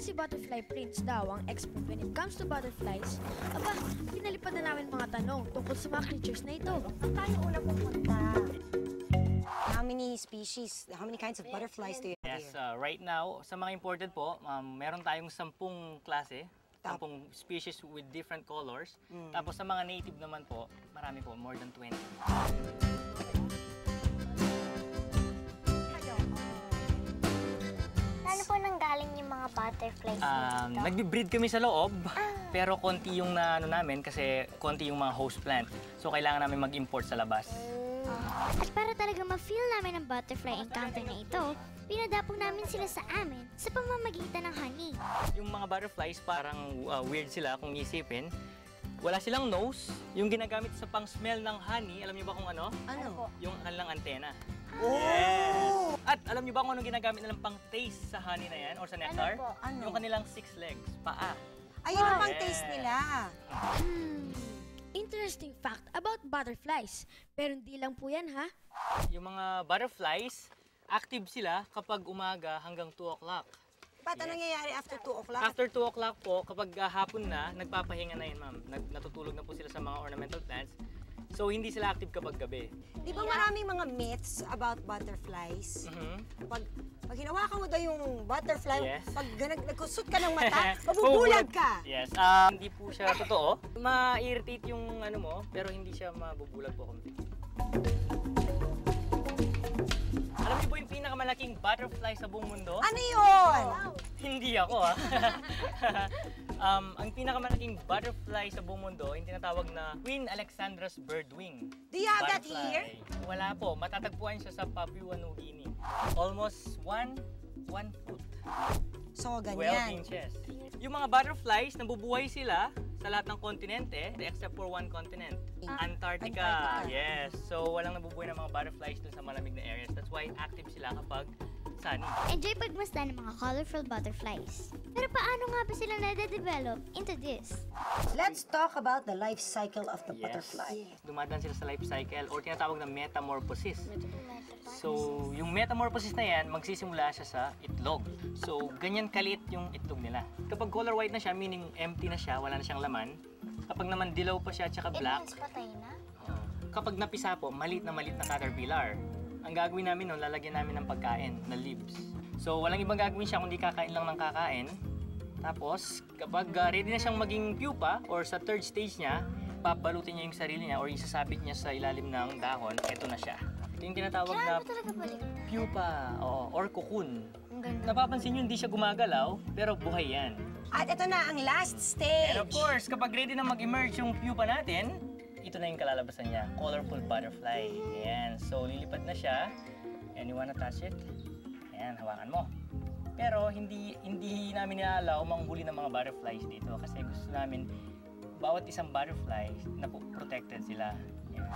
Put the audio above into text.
Dahil si Butterfly Prince daw ang expert when it comes to butterflies, aba, pinalipad na namin mga tanong tungkol sa mga creatures na ito. Saan tayo una pupunta? How many species, how many kinds of butterflies do you have Yes, here? right now, sa mga imported po, meron tayong 10 klase, 10 species with different colors. Tapos sa mga native naman po, marami po, more than 20. Saan po nanggaling yung mga butterflies dito? Nagbi-breed kami sa loob, pero konti yung ano namin kasi konti yung mga host plant. So kailangan namin mag-import sa labas. At para talaga ma-feel namin ang butterfly encounter na ito, pinadapong namin sila sa amin sa pamamagitan ng honey. Yung mga butterflies parang weird sila kung isipin. Wala silang nose. Yung ginagamit sa pang-smell ng honey, alam niyo ba kung ano? Ano? Yung kanilang antena. Oh! Yes! At alam niyo ba kung anong ginagamit nilang pang-taste sa honey na yan or sa nectar? po? Ano? Yung kanilang 6 legs, paa. Ayun ang pang-taste nila. Interesting fact about butterflies. Pero hindi lang po yan, ha? Yung mga butterflies, active sila kapag umaga hanggang 2 o'clock. Ba't ano nangyayari after 2 o'clock? After 2 o'clock po, kapag hapon na, nagpapahinga na yun, ma'am. Natutulog na po sila sa mga ornamental plants. So, hindi sila active kapag gabi. Di ba maraming mga myths about butterflies? Pag hinawakan mo daw yung butterfly, Yes. pag nagkusot ka ng mata, mabubulag ka. Yes. Hindi po siya totoo. Ma-irritate yung ano mo, pero hindi siya mabubulag po completely. Alam niyo po yung pinakamalaking butterfly sa buong mundo? Ano yun? Hindi ako, ang pinakamalaking butterfly sa buong mundo, yung tinatawag na Queen Alexandra's birdwing. Do you have that butterfly. here? Wala po. Matatagpuan siya sa Papua New Guinea. Almost 1 foot. So, 12 ganyan. inches. Yung mga butterflies, nabubuhay sila sa lahat ng kontinente except for one continent. Antarctica. Yes. So, walang nabubuhay ng mga butterflies dun sa malamig na areas. That's why active sila kapag sunny. Enjoy pagmasdan ng mga colorful butterflies. Pero paano nga ba sila nade-develop into this? Let's talk about the life cycle of the butterfly. Dumadaan sila sa life cycle or tinatawag na metamorphosis. So, yung metamorphosis na yan, magsisimula siya sa itlog. So, ganyan kalit yung itlog nila. Kapag color white na siya, meaning empty na siya, wala na siyang laman. Kapag naman dilaw pa siya at saka black, patay na? kapag napisa po, malit na caterpillar. Ang gagawin namin nun, lalagyan namin ng pagkain na leaves. So, walang ibang gagawin siya kundi kakain lang ng kakain. Tapos, kapag ready na siyang maging pupa or sa third stage niya, papalutin niya yung sarili niya or isasabit niya sa ilalim ng dahon, eto na siya. Ito yung tinatawag na pupa or cocoon. Napapansin niyo, hindi siya gumagalaw, pero buhay yan. At ito na ang last stage. And of course, kapag ready na mag-emerge yung pupa natin, ito na yung kalalabasan niya, colorful butterfly. Ayan, so lilipad na siya. And you wanna touch it? Ayan, hawakan mo. Pero hindi namin inaalaw manghuli ng mga butterflies dito kasi gusto namin bawat isang butterfly na protected sila. Ayan.